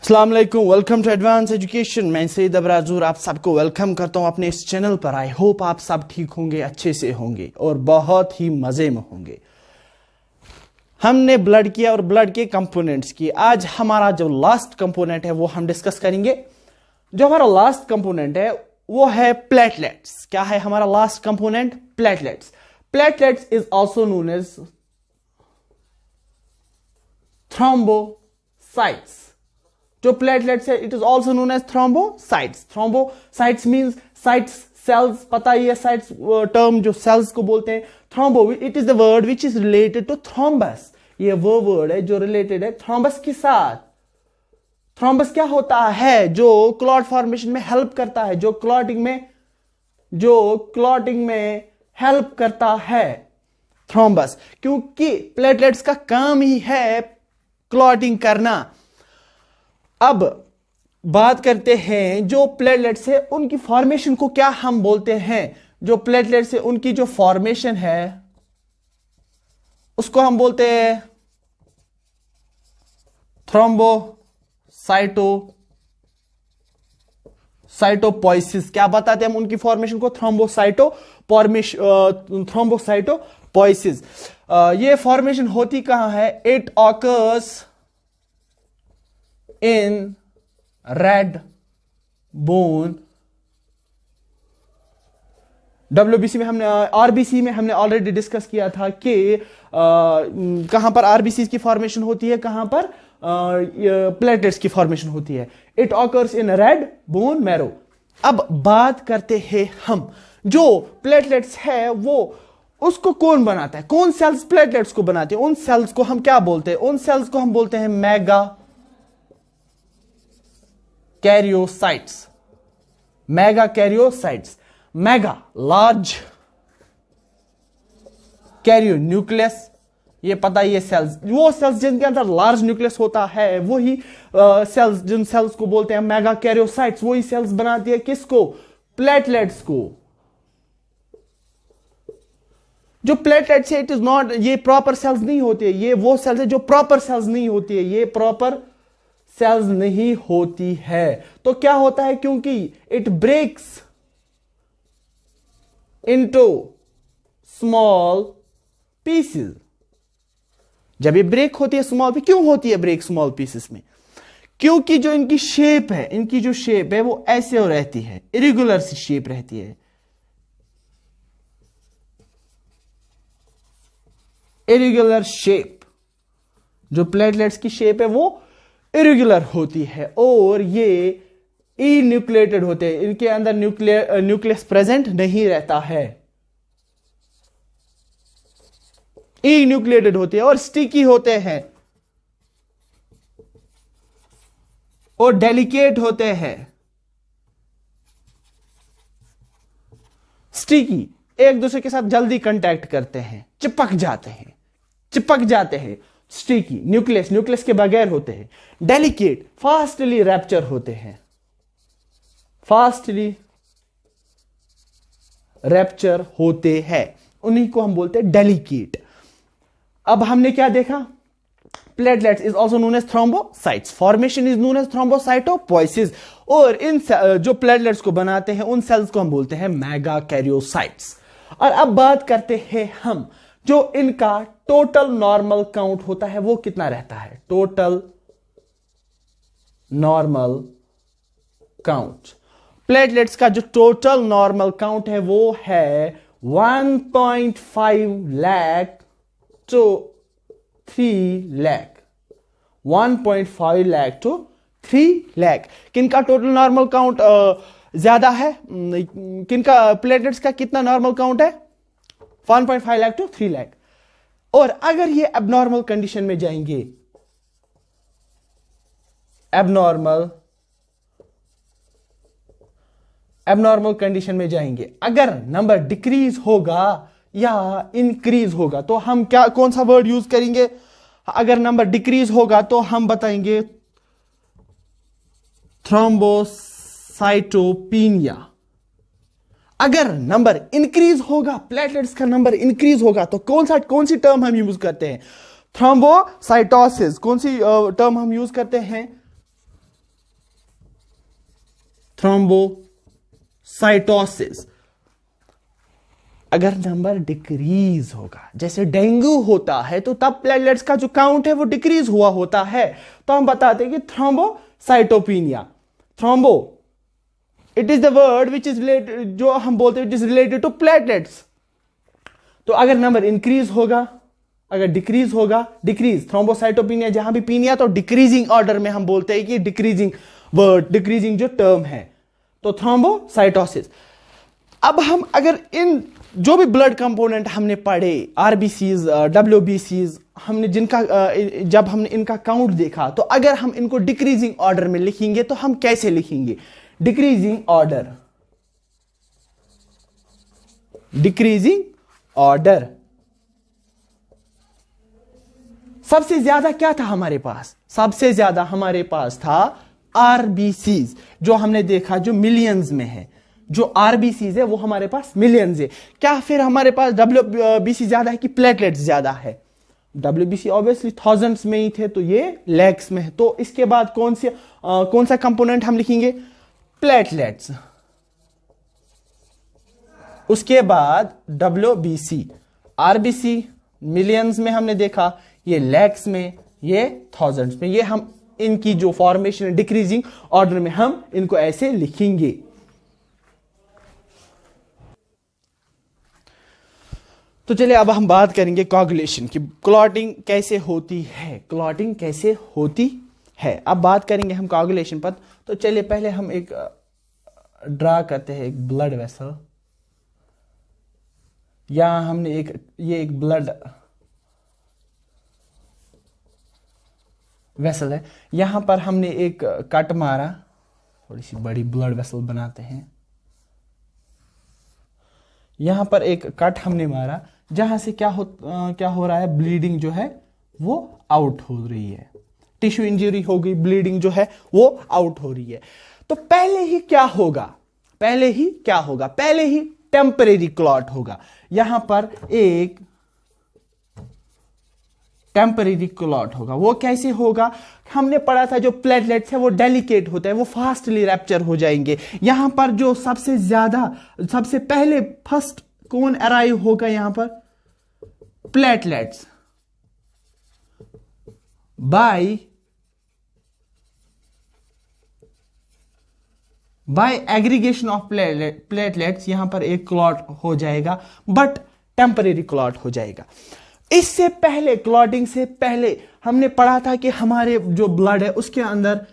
अस्सलाम वालेकुम, welcome to advance education. मैं सईद अबराजूर आप सबको वेलकम करता हूं अपने इस चैनल पर। आई होप आप सब ठीक होंगे, अच्छे से होंगे और बहुत ही मजे में होंगे। हमने ब्लड किया और ब्लड के कंपोनेंट्स की। आज हमारा जो लास्ट कंपोनेंट है वो हम डिस्कस करेंगे। जो हमारा लास्ट कंपोनेंट है वो है प्लेटलेट्स। क्या है हमारा last component? Platelets. Platelets is also known as thrombocytes. जो प्लेटलेट्स है it is also known as thrombocytes. Thrombocytes means cytes, cells. पता ही है साइट्स टर्म जो सेल्स को बोलते हैं। Thrombo it is the word which is related to thrombus. ये वो वर्ड है जो रिलेटेड है थ्रोम्बस के साथ। थ्रोम्बस क्या होता है? जो क्लॉट फॉर्मेशन में हेल्प करता है, जो क्लॉटिंग में हेल्प करता है थ्रोम्बस। क्योंकि प्लेटलेट्स का काम ही है क्लॉटिंग करना। अब बात करते हैं जो प्लेटलेट्स है उनकी फॉर्मेशन को क्या हम बोलते हैं। जो प्लेटलेट्स है उनकी जो फॉर्मेशन है उसको हम बोलते हैं थ्रोम्बोसाइटोपोइसिस। क्या बताते हैं हम उनकी फॉर्मेशन को? थ्रोम्बोसाइटोपोइसिस। ये फॉर्मेशन होती कहां है? It occurs in red bone. WBC में हमने, आरबीसी में हमने ऑलरेडी डिस्कस किया था कि कहां पर आरबीसी की फॉर्मेशन होती है, कहां पर प्लेटलेट्स की फॉर्मेशन होती है। It occurs in red bone marrow. अब बात करते हैं हम जो प्लेटलेट्स है वो उसको कौन बनाता है? कौन सेल्स प्लेटलेट्स को बनाते हैं? उन सेल्स को हम क्या बोलते हैं? उन सेल्स को हम बोलते हैं mega karyocytes. Mega karyocytes. Mega large, Cairo nucleus. ये पता ही है सेल्स, वो सेल्स जिनके अंदर लार्ज न्यूक्लियस होता है वही सेल्स, जिन सेल्स को बोलते हैं मेगा कैरियोसाइट्स, वही सेल्स बनाती है किसको? प्लेटलेट्स को। जो प्लेटलेट्स है इट इज नॉट, ये प्रॉपर सेल्स नहीं होती है। ये वो सेल्स है जो प्रॉपर सेल्स नहीं होती है। ये प्रॉपर सेल्स नहीं होती है। तो क्या होता है? क्योंकि it breaks into small pieces. जब ये ब्रेक होती है स्मॉल पीस, क्यों होती है ब्रेक स्मॉल पीसेस में? क्योंकि जो इनकी शेप है, इनकी जो शेप है वो ऐसे हो रहती है, इरेगुलर सी शेप रहती है। इरेगुलर शेप, जो प्लेटलेट्स की शेप है वो इरेगुलर होती है और ये इन्यूक्लिएटेड होते हैं। इनके अंदर न्यूक्लियस प्रेजेंट नहीं रहता है, इन्यूक्लिएटेड होते हैं और स्टिकी होते हैं और डेलिकेट होते हैं। स्टिकी, एक दूसरे के साथ जल्दी कांटेक्ट करते हैं, चिपक जाते हैं। स्टिकी, न्यूक्लियस के बगैर होते हैं। डेलिकेट, फास्टली रैप्चर होते हैं, उन्हीं को हम बोलते हैं डेलिकेट। अब हमने क्या देखा? Platelets is also known as thrombocytes. Formation is known as thrombocytopoiesis. और इन जो प्लेटलेट्स को बनाते हैं उन सेल्स को हम बोलते हैं मेगा कैरियोसाइट्स। और अब बात करते हैं हम जो इनका टोटल नॉर्मल काउंट होता है वो कितना रहता है? टोटल नॉर्मल काउंट, प्लेटलेट्स का जो टोटल नॉर्मल काउंट है वो है 1.5 लाख टू 3 लाख। 1.5 लाख टू 3 लाख। किनका टोटल नॉर्मल काउंट ज्यादा है? किनका प्लेटलेट्स का कितना नॉर्मल काउंट है? 1.5 लाख टू 3 लाख। और अगर ये एबनॉर्मल कंडीशन में जाएंगे, एबनॉर्मल कंडीशन में जाएंगे, अगर नंबर डिक्रीज होगा या इंक्रीज होगा तो हम कौन सा वर्ड यूज करेंगे? अगर नंबर डिक्रीज होगा तो हम बताएंगे थ्रोम्बोसाइटोपेनिया। अगर नंबर इंक्रीज होगा, प्लेटलेट्स का नंबर इंक्रीज होगा तो कौन सी टर्म हम यूज करते हैं? थ्रोम्बोसाइटोसिस। कौन सी टर्म हम यूज करते हैं? थ्रोम्बोसाइटोसिस। अगर नंबर डिक्रीज होगा, जैसे डेंगू होता है तो तब प्लेटलेट्स का जो काउंट है वो डिक्रीज हुआ होता है, तो हम बताते हैं कि thrombocytopenia. Thrombo, it is the word which is related, जो हम बोलते हैं it is related to platelets. तो अगर नंबर इंक्रीज होगा, अगर डिक्रीज होगा, डिक्रीज थ्रोम्बोसाइटोपिनिया, जहां भी पीनिया तो डिक्रीजिंग ऑर्डर में हम बोलते हैं कि डिक्रीजिंग वर्ड, डिक्रीजिंग जो टर्म है, तो थ्रोम्बोसाइटोसिस। अब हम अगर इन जो भी ब्लड कंपोनेंट हमने पढ़े, आरबीसीज, डब्ल्यूबीसीज, हमने जिनका जब हमने इनका काउंट देखा, तो अगर हम इनको डिक्रीजिंग ऑर्डर में लिखेंगे तो हम कैसे लिखेंगे? Decreasing order, decreasing order. सबसे ज्यादा क्या था हमारे पास? सबसे ज्यादा हमारे पास था आरबीसीज, जो हमने देखा जो मिलियंस में है। जो आरबीसीज है वो हमारे पास मिलियंस है। क्या फिर हमारे पास डब्ल्यूबीसी ज्यादा है कि प्लेटलेट्स ज्यादा है? डब्ल्यूबीसी ऑब्वियसली थाउजेंड्स में ही थे, तो ये लैक्स में है। तो इसके बाद कौन सा कंपोनेंट हम लिखेंगे? प्लेटलेट्स। उसके बाद डब्ल्यूबीसी, आरबीसी मिलियंस में हमने देखा, ये लैक्स में, ये थाउजेंड्स में। ये हम इनकी जो फॉर्मेशन डिक्रीजिंग ऑर्डर में हम इनको ऐसे लिखेंगे। तो चलिए अब हम बात करेंगे कोगुलेशन की, क्लॉटिंग कैसे होती है, क्लॉटिंग कैसे होती है। अब बात करेंगे हम कोगुलेशन पर। तो चलिए पहले हम एक ड्रा करते हैं एक ब्लड वेसल। यहां हमने ये एक ब्लड वेसल है, यहां पर हमने एक कट मारा, थोड़ी सी बड़ी ब्लड वेसल बनाते हैं। यहां पर एक कट हमने मारा, जहां से क्या हो रहा है, ब्लीडिंग जो है वो आउट हो रही है। टिश्यू इंजरी हो गई, ब्लीडिंग जो है वो आउट हो रही है। तो पहले ही क्या होगा? पहले ही टेम्परेरी क्लॉट होगा। यहां पर एक टेम्परेरी क्लॉट होगा। वो कैसे होगा? हमने पढ़ा था जो प्लेटलेट्स है वो डेलिकेट होता है, वो फास्टली रैप्चर हो जाएंगे। यहां पर जो सबसे पहले फर्स्ट कौन अराइव होगा? यहां पर platelets, by aggregation of platelets यहां पर एक क्लॉट हो जाएगा, बट टेम्परेरी क्लॉट हो जाएगा। इससे पहले, क्लॉटिंग से पहले हमने पढ़ा था कि हमारे जो ब्लड है उसके अंदर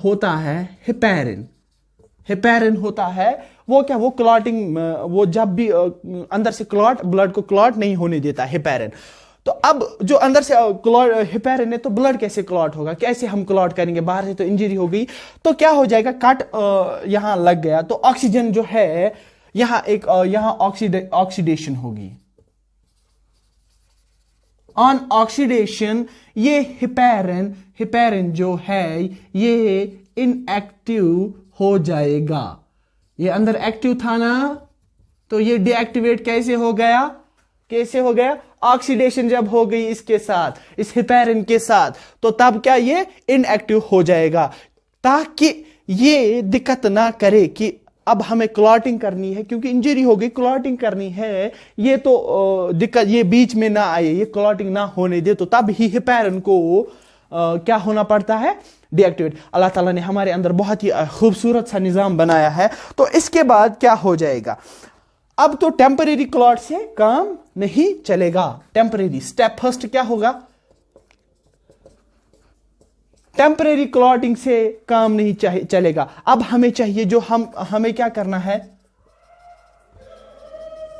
होता है हेपेरिन होता है। वो क्या, वो क्लॉटिंग, वो जब भी अंदर से ब्लड को क्लॉट नहीं होने देता हेपेरिन। तो अब जो अंदर से हेपेरिन है, तो ब्लड कैसे क्लॉट होगा? कैसे हम क्लॉट करेंगे? बाहर से तो इंजरी हो गई, तो क्या हो जाएगा, कट यहां लग गया, तो ऑक्सीजन जो है यहां ऑक्सीडेशन होगी। ऑन ऑक्सीडेशन ये हेपेरिन जो है ये इनएक्टिव हो जाएगा। ये अंदर एक्टिव था ना, तो ये डीएक्टिवेट कैसे हो गया? ऑक्सीडेशन जब हो गई इसके साथ, इस हेपेरिन के साथ, तो तब क्या ये इनएक्टिव हो जाएगा, ताकि ये दिक्कत ना करे कि अब हमें क्लॉटिंग करनी है, क्योंकि इंजरी हो गई, क्लॉटिंग करनी है, ये तो दिक्कत ये बीच में ना आए, ये क्लॉटिंग ना होने दे, तो तब ही हेपेरिन को क्या होना पड़ता है? डीएक्टिवेट। अल्लाह ताला ने हमारे अंदर बहुत ही खूबसूरत सा निजाम बनाया है। तो इसके बाद क्या हो जाएगा? अब तो टेम्परेरी क्लॉट से काम नहीं चलेगा। टेम्परेरी स्टेप फर्स्ट क्या होगा? टेम्परेरी क्लॉटिंग से काम नहीं चलेगा। अब हमें चाहिए हमें क्या करना है?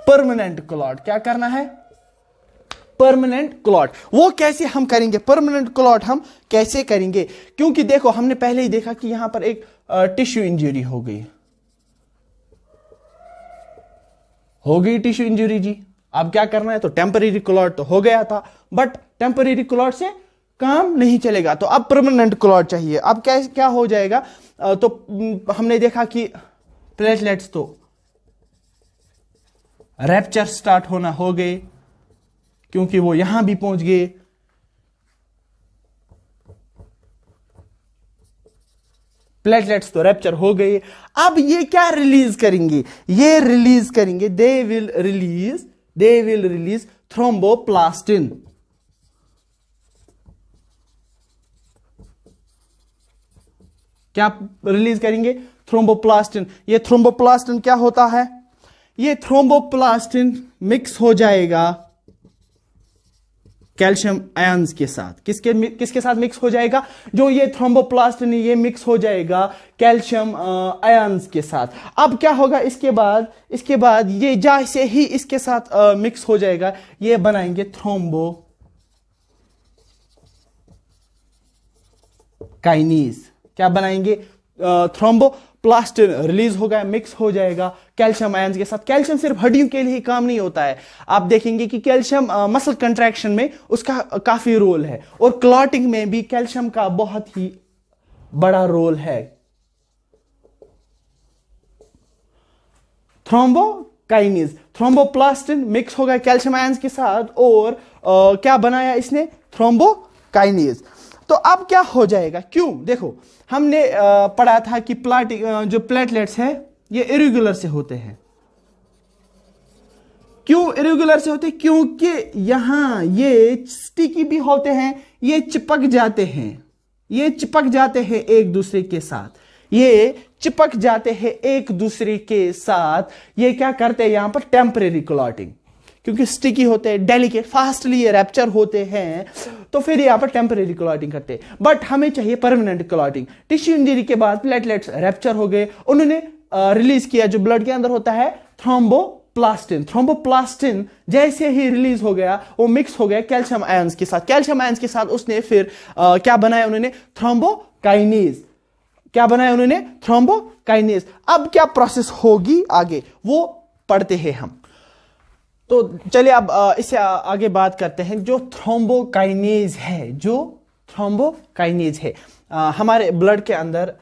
Permanent clot. क्या करना है? Permanent clot. वो कैसे हम करेंगे? परमानेंट क्लॉट हम कैसे करेंगे? क्योंकि देखो हमने पहले ही देखा कि यहां पर एक टिश्यू इंजरी हो गई टिश्यू इंजरी जी। अब क्या करना है? तो टेम्परेरी क्लॉट तो हो गया था, बट टेम्परेरी क्लॉट से काम नहीं चलेगा, तो अब परमानेंट क्लॉट चाहिए। अब क्या हो जाएगा? तो हमने देखा कि प्लेटलेट्स तो रैप्चर स्टार्ट होना हो गए, क्योंकि वो यहां भी पहुंच गए। प्लेटलेट्स तो रैप्चर हो गए। अब ये क्या रिलीज करेंगे? ये रिलीज करेंगे, दे विल रिलीज थ्रोम्बोप्लास्टिन। क्या रिलीज करेंगे? थ्रोम्बोप्लास्टिन। ये थ्रोम्बोप्लास्टिन क्या होता है? ये थ्रोम्बोप्लास्टिन मिक्स हो जाएगा कैल्शियम आयंस के साथ। किसके साथ मिक्स हो जाएगा? जो ये थ्रोम्बोप्लास्टिन ये मिक्स हो जाएगा कैल्शियम आयंस के साथ। अब क्या होगा इसके बाद ये जैसे ही इसके साथ मिक्स हो जाएगा, ये बनाएंगे थ्रोम्बोकाइनेज। क्या बनाएंगे? थ्रोम्बोप्लास्टिन रिलीज होगा, मिक्स हो जाएगा कैल्शियम आयंस के साथ। कैल्शियम सिर्फ हड्डियों के लिए ही काम नहीं होता है, आप देखेंगे कि कैल्शियम मसल कंट्रैक्शन में उसका काफी रोल है, और क्लॉटिंग में भी कैल्शियम का बहुत ही बड़ा रोल है। थ्रोम्बोकाइनेज, थ्रोम्बोप्लास्टिन मिक्स होगा कैल्शियम आयंस के साथ, और क्या बनाया इसने? थ्रोम्बोकाइनेज। तो अब क्या हो जाएगा? क्यों? देखो, हमने पढ़ा था कि जो प्लेटलेट्स हैं ये इरेगुलर से होते हैं। क्यों इरेगुलर से होते हैं? क्योंकि यहां ये स्टिकी भी होते हैं, ये चिपक जाते हैं एक दूसरे के साथ, ये क्या करते हैं यहां पर? Temporary clotting. क्योंकि स्टिकी होते हैं, डेलिकेट, फास्टली ये रैप्चर होते हैं, तो फिर यहां पर टेम्परेरी क्लॉटिंग करते हैं। बट हमें चाहिए परमानेंट क्लॉटिंग। टिश्यू इंजरी के बाद प्लेटलेट्स रैप्चर हो गए, उन्होंने रिलीज किया जो ब्लड के अंदर होता है थ्रोम्बोप्लास्टिन जैसे ही रिलीज हो गया, वो मिक्स हो गया कैल्शियम आयंस के साथ। उसने फिर क्या बनाया? उन्होंने थ्रोम्बोकाइनेज। अब क्या प्रोसेस होगी आगे, वो पढ़ते हैं हम। तो चलिए अब इससे आगे बात करते हैं। जो थ्रोम्बोकाइनेज है, हमारे ब्लड के अंदर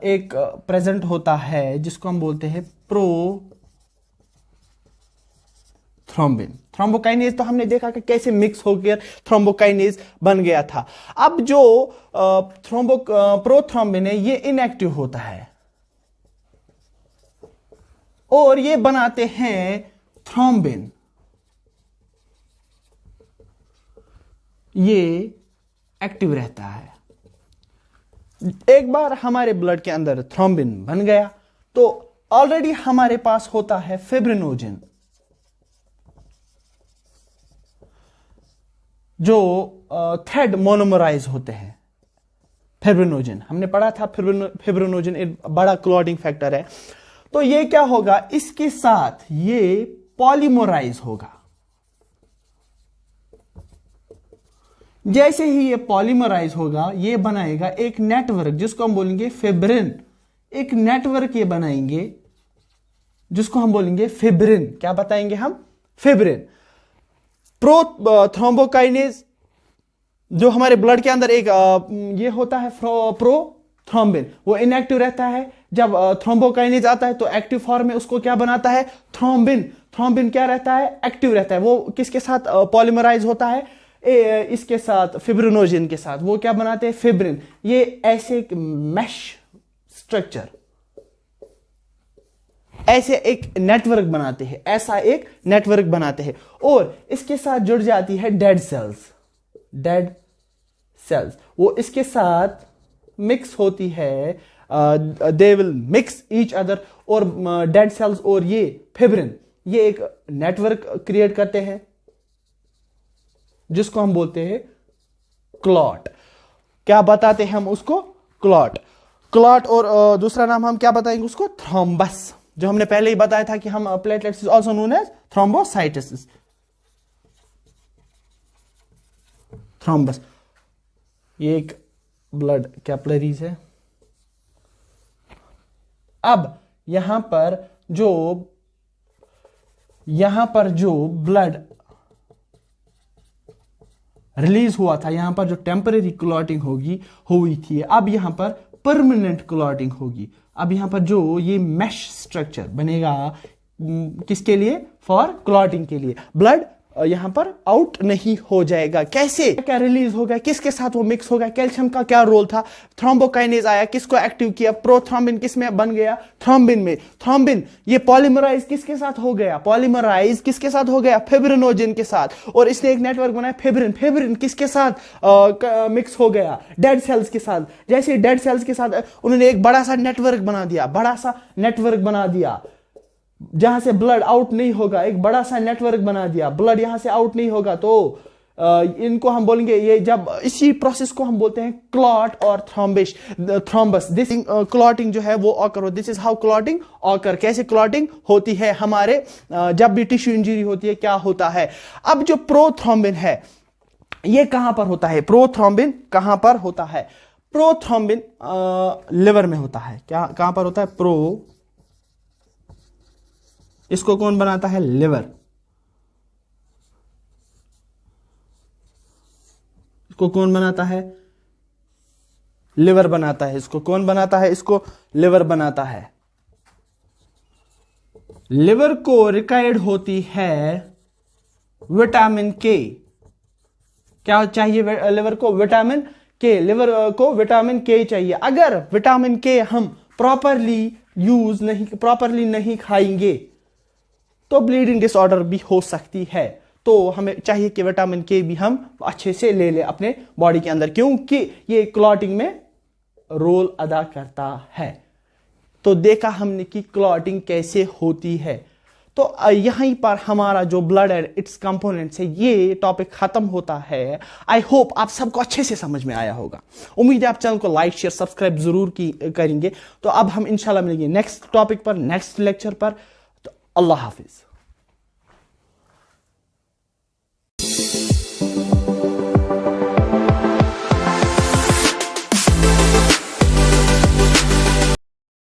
एक प्रेजेंट होता है जिसको हम बोलते हैं प्रोथ्रोम्बिन। थ्रोम्बोकाइनेज तो हमने देखा कि कैसे मिक्स होकर थ्रोम्बोकाइनेज बन गया था। अब जो प्रोथ्रोम्बिन है ये इनएक्टिव होता है, और ये बनाते हैं थ्रोम्बिन। ये एक्टिव रहता है। एक बार हमारे ब्लड के अंदर थ्रोम्बिन बन गया तो ऑलरेडी हमारे पास होता है फिब्रिनोजन, जो थ्रेड मोनोमराइज होते हैं। फिब्रिनोजन हमने पढ़ा था, फिब्रिनोजन एक बड़ा क्लॉटिंग फैक्टर है। तो ये क्या होगा? इसके साथ ये पॉलीमराइज होगा। जैसे ही ये पॉलीमराइज होगा, ये बनाएगा एक नेटवर्क जिसको हम बोलेंगे फिब्रिन। एक नेटवर्क ये बनाएंगे जिसको हम बोलेंगे फिब्रिन। क्या बताएंगे हम? फिब्रिन। थ्रोम्बोकाइनेज जो हमारे ब्लड के अंदर एक ये होता है प्रोथ्रोम्बिन, वो इनएक्टिव रहता है। जब थ्रोम्बोकाइनेज आता है तो एक्टिव फॉर्म में उसको क्या बनाता है? थ्रोम्बिन। थ्रोम्बिन क्या रहता है? एक्टिव रहता है। वो किसके साथ पॉलीमराइज होता है? इसके साथ, फिब्रिनोजन के साथ। वो क्या बनाते हैं? फिब्रिन। ये ऐसे एक मैश स्ट्रक्चर, ऐसे एक नेटवर्क बनाते हैं, और इसके साथ जुड़ जाती है डेड सेल्स। वो इसके साथ मिक्स होती है, they will mix each other, और डेड सेल्स और ये फिब्रिन ये एक नेटवर्क क्रिएट करते हैं जिसको हम बोलते हैं क्लॉट। क्या बताते हैं हम उसको? क्लॉट। और दूसरा नाम हम क्या बताएंगे उसको? थ्रोम्बस। जो हमने पहले ही बताया था कि हम platelets is also known as thrombocytosis. Thrombus ये एक ब्लड कैपिलरीज है। अब यहां पर जो ब्लड रिलीज हुआ था, यहां पर जो टेम्परेरी क्लॉटिंग हुई थी, अब यहां पर परमानेंट क्लॉटिंग होगी। अब यहां पर जो ये मैश स्ट्रक्चर बनेगा किसके लिए? फॉर क्लॉटिंग के लिए। ब्लड यहां पर आउट नहीं हो जाएगा। कैसे, क्या रिलीज हो गया, किसके साथ वो मिक्स हो गया, कैल्शियम का क्या रोल था, थ्रोम्बोकाइनेज आया, किसको एक्टिव किया, प्रोथ्रोम्बिन किस में बन गया, थ्रोम्बिन में। थ्रोम्बिन ये पॉलीमराइज किसके साथ हो गया, पॉलीमराइज किसके साथ हो गया, फिब्रिनोजन के साथ, और इसने एक नेटवर्क बनाया फिब्रिन। फिब्रिन किसके साथ मिक्स हो गया, डेड सेल्स के साथ। जैसे डेड सेल्स के साथ उन्होंने एक बड़ा सा नेटवर्क बना दिया, बड़ा सा नेटवर्क बना दिया जहां से ब्लड आउट नहीं होगा, एक बड़ा सा नेटवर्क बना दिया, ब्लड यहां से आउट नहीं होगा। तो इनको हम बोलेंगे, ये जब इसी प्रोसेस को हम बोलते हैं क्लॉट और थ्रोम्बस। दिस क्लॉटिंग जो है वो ऑकर हो, this is how clotting occur. कैसे क्लॉटिंग होती है हमारे जब भी टिश्यू इंजरी होती है, क्या होता है। अब जो प्रोथ्रोम्बिन है ये कहां पर होता है, प्रोथ्रोम्बिन कहां पर होता है, प्रोथ्रोम्बिन लिवर में होता है। क्या कहां पर होता है, इसको कौन बनाता है, लिवर। इसको कौन बनाता है, लिवर बनाता है। इसको कौन बनाता है, इसको लिवर बनाता है। लिवर को रिक्वायर्ड होती है विटामिन के। क्या चाहिए लिवर को, विटामिन के। लिवर को विटामिन के चाहिए। अगर विटामिन के हम प्रॉपरली नहीं खाएंगे तो ब्लीडिंग डिसऑर्डर भी हो सकती है। तो हमें चाहिए कि विटामिन के भी हम अच्छे से ले लें अपने बॉडी के अंदर, क्योंकि ये क्लॉटिंग में रोल अदा करता है। तो देखा हमने कि क्लॉटिंग कैसे होती है। तो यहीं पर हमारा जो ब्लड एंड इट्स कंपोनेंट्स है ये टॉपिक खत्म होता है। आई होप आप सबको अच्छे से समझ में आया होगा। उम्मीद है आप चैनल को लाइक शेयर सब्सक्राइब जरूर करेंगे। तो अब हम इंशाल्लाह मिलेंगे नेक्स्ट टॉपिक पर, नेक्स्ट लेक्चर पर। तो अल्लाह हाफिज।